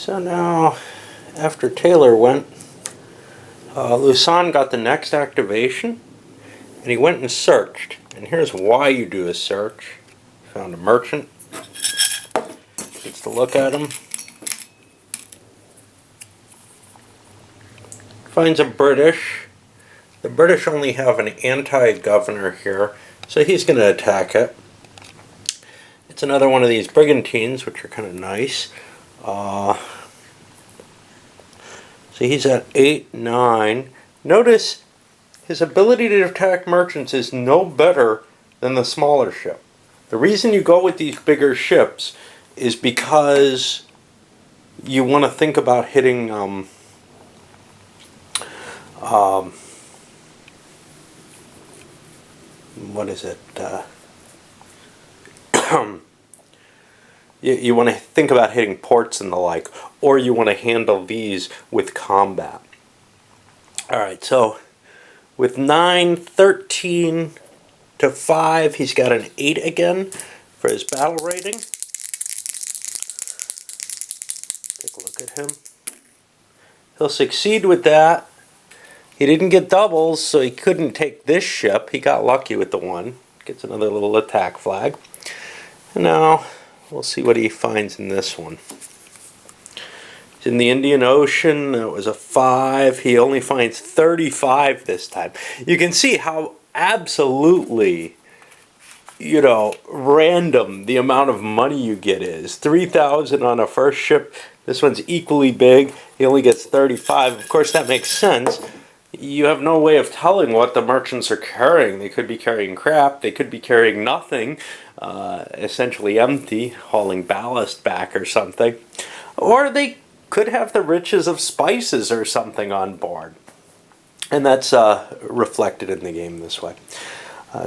So now, after Taylor went, Lusan got the next activation, and he went and searched. And here's why you do a search. Found a merchant. Gets to look at him. Finds a British. The British only have an anti-governor here, so he's going to attack it. It's another one of these brigantines, which are kind of nice. So he's at 8, 9. Notice his ability to attack merchants is no better than the smaller ship. The reason you go with these bigger ships is because you want to think about hitting what is it? You want to think about hitting ports and the like, or you want to handle these with combat. Alright, so with 9, 13 to 5, he's got an 8 again for his battle rating. Take a look at him. He'll succeed with that. He didn't get doubles, so he couldn't take this ship. He got lucky with the 1. Gets another little attack flag. And now we'll see what he finds in this one. He's in the Indian Ocean. That was a 5. He only finds 35 this time. You can see how absolutely, random the amount of money you get is. 3,000 on a first ship. This one's equally big. He only gets 35. Of course, that makes sense. You have no way of telling what the merchants are carrying. They could be carrying crap. They could be carrying nothing, essentially empty, hauling ballast back or something. Or they could have the riches of spices or something on board. And that's reflected in the game this way.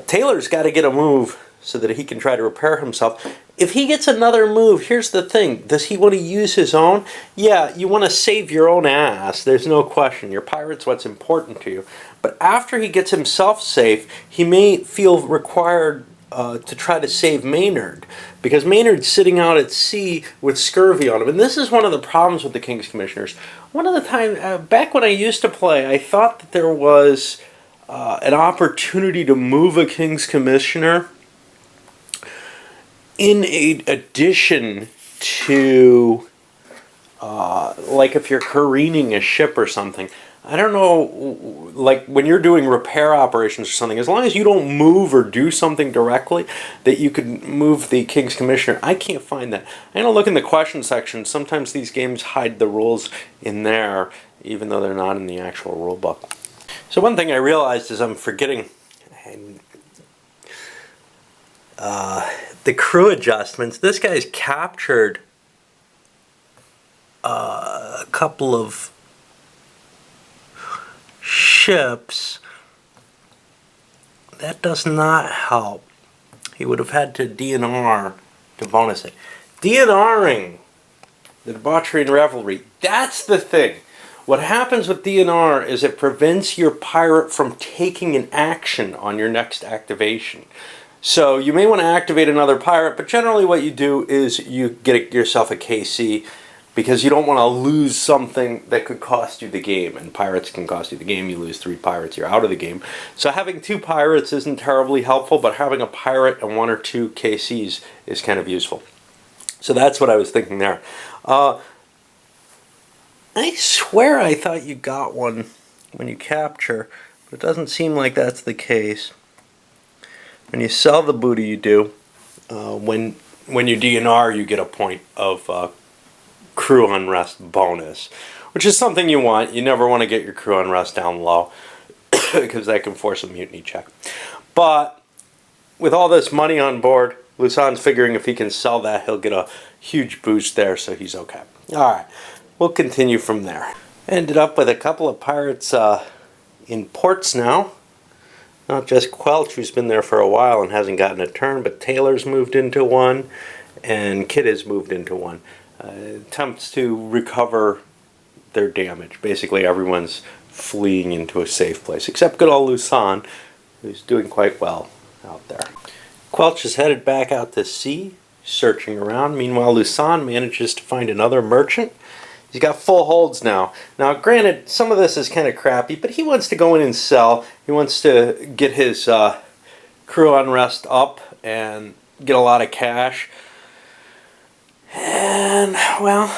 Taylor's got to get a move so that he can try to repair himself. If he gets another move, here's the thing. Does he want to use his own? Yeah, you want to save your own ass. There's no question. Your pirate's what's important to you. But after he gets himself safe, he may feel required to try to save Maynard. Because Maynard's sitting out at sea with scurvy on him. And this is one of the problems with the King's Commissioners. One of the time, back when I used to play, I thought that there was an opportunity to move a King's Commissioner in addition to, like if you're careening a ship or something. I don't know, like when you're doing repair operations or something, as long as you don't move or do something directly, that you could move the King's Commissioner. I can't find that. I'm going to look in the question section. Sometimes these games hide the rules in there, even though they're not in the actual rule book. So one thing I realized is I'm forgetting the crew adjustments. This guy's captured a couple of ships. That does not help. He would have had to DNR to bonus it. DNRing the debauchery and revelry, that's the thing. What happens with DNR is it prevents your pirate from taking an action on your next activation. So you may want to activate another pirate, but generally what you do is you get yourself a KC because you don't want to lose something that could cost you the game. And pirates can cost you the game. You lose 3 pirates, you're out of the game. So having 2 pirates isn't terribly helpful, but having a pirate and 1 or 2 KCs is kind of useful. So that's what I was thinking there. I swear I thought you got one when you capture, but it doesn't seem like that's the case. When you sell the booty, you do. When you DNR, you get a point of crew unrest bonus, which is something you want. You never want to get your crew unrest down low because that can force a mutiny check. But with all this money on board, Lusan's figuring if he can sell that, he'll get a huge boost there, so he's okay. All right, we'll continue from there. Ended up with a couple of pirates in ports now. Not just Quelch, who's been there for a while and hasn't gotten a turn, but Taylor's moved into one, and Kid has moved into one. Attempts to recover their damage. Basically, everyone's fleeing into a safe place, except good old Lusan, who's doing quite well out there. Quelch is headed back out to sea, searching around. Meanwhile, Lusan manages to find another merchant. He's got full holds now. Now, granted, some of this is kind of crappy, but he wants to go in and sell. He wants to get his crew unrest up and get a lot of cash. And, well,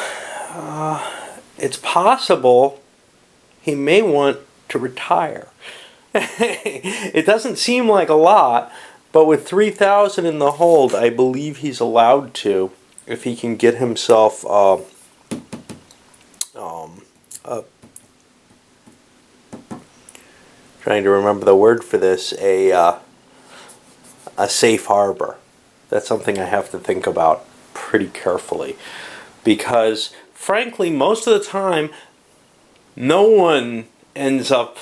it's possible he may want to retire. It doesn't seem like a lot, but with 3,000 in the hold, I believe he's allowed to, if he can get himself trying to remember the word for this, a safe harbor. That's something I have to think about pretty carefully, because frankly, most of the time, no one ends up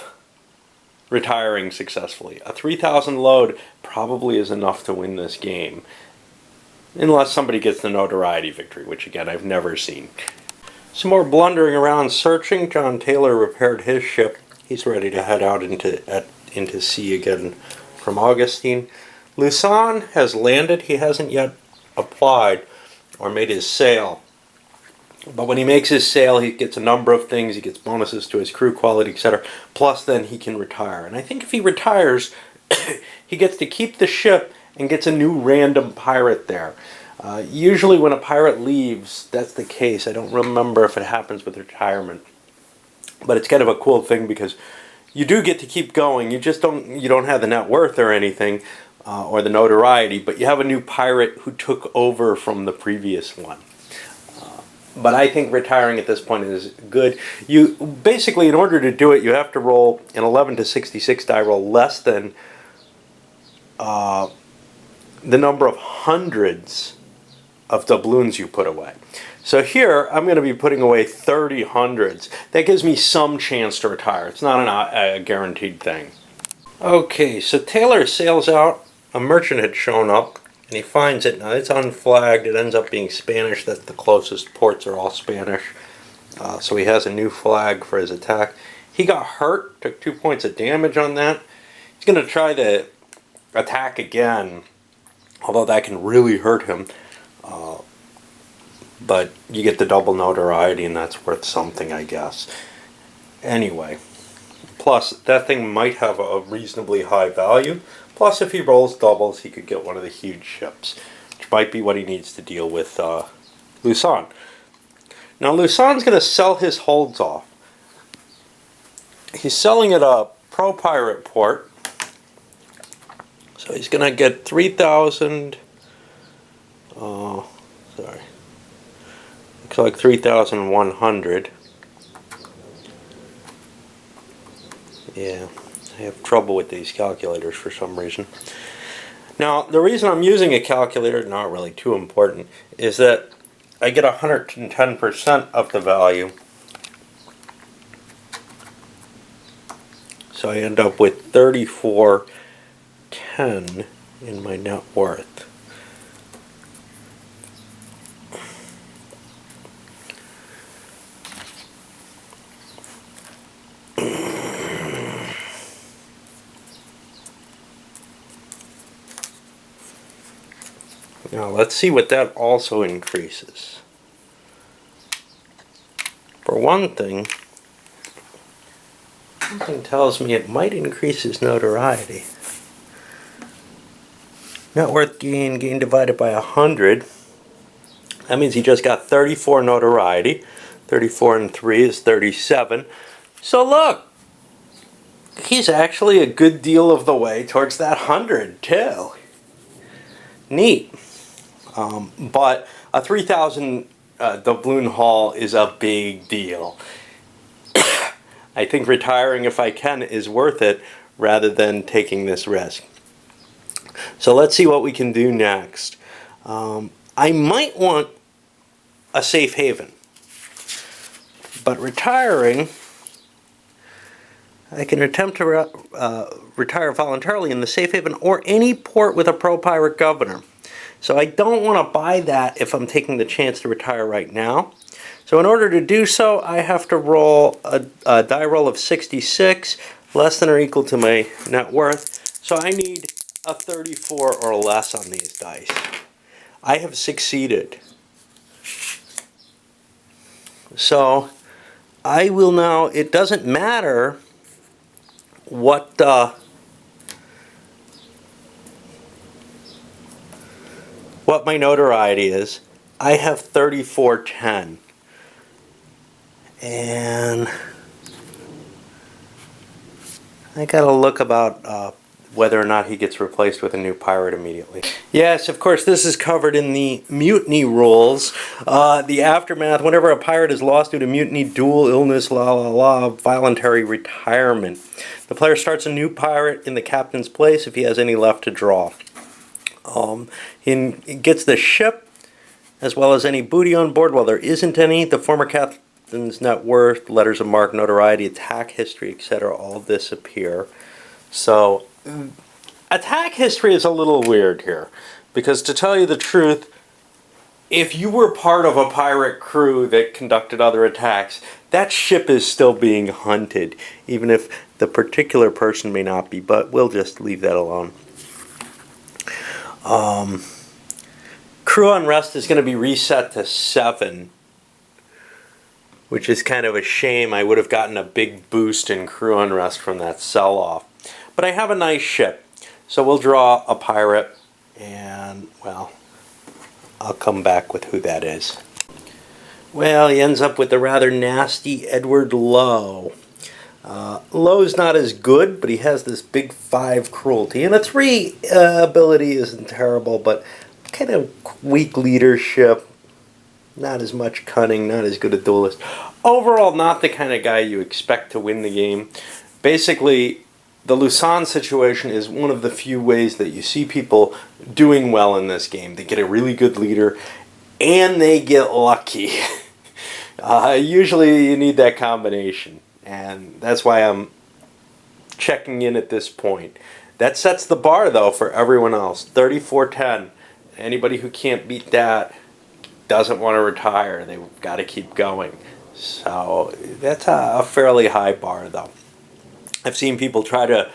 retiring successfully. A 3,000 load probably is enough to win this game, unless somebody gets the notoriety victory, which again I've never seen. Some more blundering around searching. John Taylor repaired his ship. He's ready to head out into sea again from Augustine. Luzon has landed. He hasn't yet applied or made his sail. But when he makes his sail, he gets a number of things. He gets bonuses to his crew quality, etc. Plus, then he can retire. And I think if he retires, he gets to keep the ship and gets a new random pirate there. Usually when a pirate leaves, that's the case. I don't remember if it happens with retirement. But it's kind of a cool thing because you do get to keep going. You don't have the net worth or anything, or the notoriety, but you have a new pirate who took over from the previous one. But I think retiring at this point is good. You basically, in order to do it, you have to roll an 11 to 66 die roll less than the number of hundreds of doubloons you put away. So here, I'm going to be putting away 30 hundreds. That gives me some chance to retire. It's not a guaranteed thing. Okay, so Taylor sails out. A merchant had shown up, and he finds it. Now, it's unflagged. It ends up being Spanish. That's the closest ports are all Spanish. So he has a new flag for his attack. He got hurt, took 2 points of damage on that. He's going to try to attack again, although that can really hurt him. But you get the double notoriety, and that's worth something, I guess. Anyway, plus that thing might have a reasonably high value. Plus, if he rolls doubles, he could get one of the huge ships, which might be what he needs to deal with Luzon. Now, Luzon's going to sell his holds off. He's selling at a pro-pirate port. So he's going to get 3,000... sorry. Looks like 3,100. Yeah, I have trouble with these calculators for some reason. Now, the reason I'm using a calculator, not really too important, is that I get 110% of the value. So I end up with 3410 in my net worth. Now let's see what that also increases. For one thing, something tells me it might increase his notoriety. Net worth gain divided by 100. That means he just got 34 notoriety. 34 and 3 is 37. So look, he's actually a good deal of the way towards that 100 too. Neat. But a 3,000 doubloon haul is a big deal. I think retiring, if I can, is worth it rather than taking this risk. So let's see what we can do next. I might want a safe haven. But retiring, I can attempt to retire voluntarily in the safe haven or any port with a pro-pirate governor. So I don't want to buy that if I'm taking the chance to retire right now. So in order to do so, I have to roll a die roll of 66, less than or equal to my net worth. So I need a 34 or less on these dice. I have succeeded. So I will now, it doesn't matter what my notoriety is. I have 3410. And I gotta look about whether or not he gets replaced with a new pirate immediately. Yes, of course, this is covered in the mutiny rules. The aftermath, whenever a pirate is lost due to mutiny, duel, illness, voluntary retirement. The player starts a new pirate in the captain's place if he has any left to draw. He gets the ship, as well as any booty on board. While there isn't any, the former captain's net worth, letters of marque, notoriety, attack history, etc. all disappear. So, attack history is a little weird here, because to tell you the truth, if you were part of a pirate crew that conducted other attacks, that ship is still being hunted, even if the particular person may not be, but we'll just leave that alone. Crew unrest is going to be reset to 7, which is kind of a shame. I would have gotten a big boost in crew unrest from that sell-off. But I have a nice ship, so we'll draw a pirate, and, well, I'll come back with who that is. Well, he ends up with the rather nasty Edward Lowe. Lowe's not as good, but he has this big 5 cruelty, and a 3 ability isn't terrible, but kind of weak leadership, not as much cunning, not as good a duelist. Overall, not the kind of guy you expect to win the game. Basically, the Lusan situation is one of the few ways that you see people doing well in this game. They get a really good leader, and they get lucky. Usually you need that combination, and that's why I'm checking in at this point. That sets the bar, though, for everyone else. 3410. Anybody who can't beat that doesn't want to retire. They've got to keep going. So that's a fairly high bar, though. I've seen people try to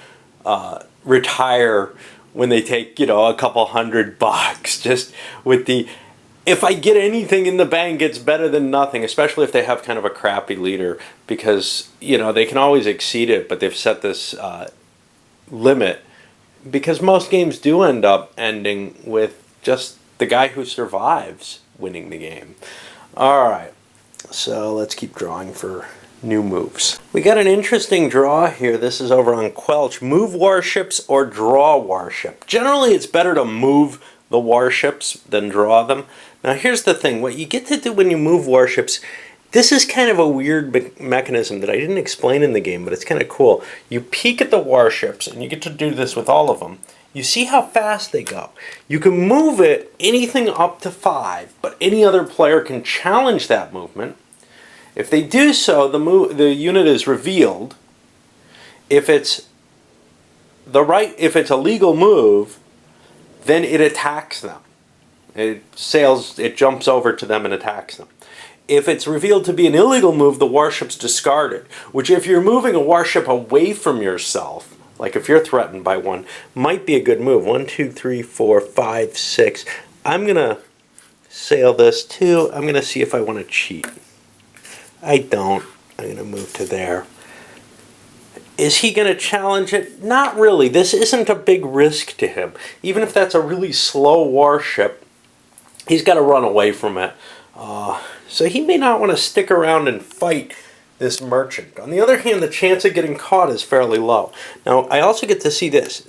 retire when they take, a couple $100 just with the, if I get anything in the bank, it's better than nothing, especially if they have kind of a crappy leader, because, they can always exceed it, but they've set this limit, because most games do end up ending with just the guy who survives winning the game. Alright, so let's keep drawing for new moves. We got an interesting draw here. This is over on Quelch. Move warships or draw warship. Generally, it's better to move the warships than draw them. Now, here's the thing. What you get to do when you move warships, this is kind of a weird mechanism that I didn't explain in the game, but it's kind of cool. You peek at the warships, and you get to do this with all of them. You see how fast they go. You can move it anything up to 5, but any other player can challenge that movement. If they do so, the unit is revealed. If it's a legal move, then it attacks them. It jumps over to them and attacks them. If it's revealed to be an illegal move, the warship's discarded. Which, if you're moving a warship away from yourself, like if you're threatened by one, might be a good move. 1, 2, 3, 4, 5, 6. I'm gonna sail this too. I'm gonna see if I want to cheat. I don't. I'm going to move to there. Is he going to challenge it? Not really. This isn't a big risk to him. Even if that's a really slow warship, he's got to run away from it. So he may not want to stick around and fight this merchant. On the other hand, the chance of getting caught is fairly low. Now, I also get to see this.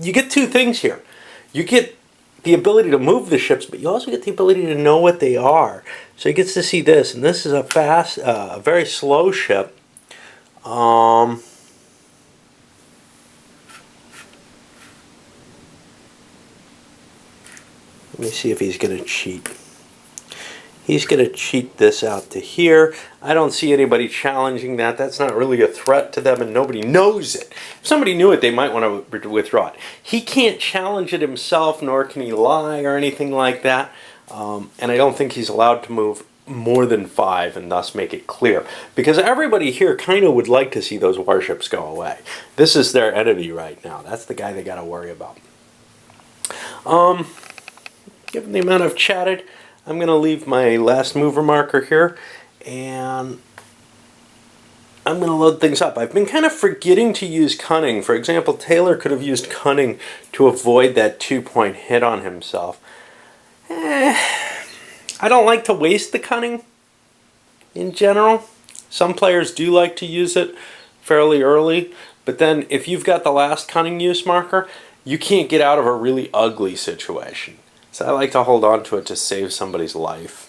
You get 2 things here. You get the ability to move the ships, but you also get the ability to know what they are. So he gets to see this, and this is a fast, a very slow ship. Let me see if he's going to cheat. He's going to cheat this out to here. I don't see anybody challenging that. That's not really a threat to them, and nobody knows it. If somebody knew it, they might want to withdraw it. He can't challenge it himself, nor can he lie or anything like that. And I don't think he's allowed to move more than 5 and thus make it clear. Because everybody here kind of would like to see those warships go away. This is their enemy right now. That's the guy they got to worry about. Given the amount I've chatted, I'm going to leave my last mover marker here, And I'm going to load things up. I've been kind of forgetting to use cunning. For example, Taylor could have used cunning to avoid that 2-point hit on himself. I don't like to waste the cunning in general. Some players do like to use it fairly early, but then if you've got the last cunning use marker, you can't get out of a really ugly situation. So I like to hold on to it to save somebody's life.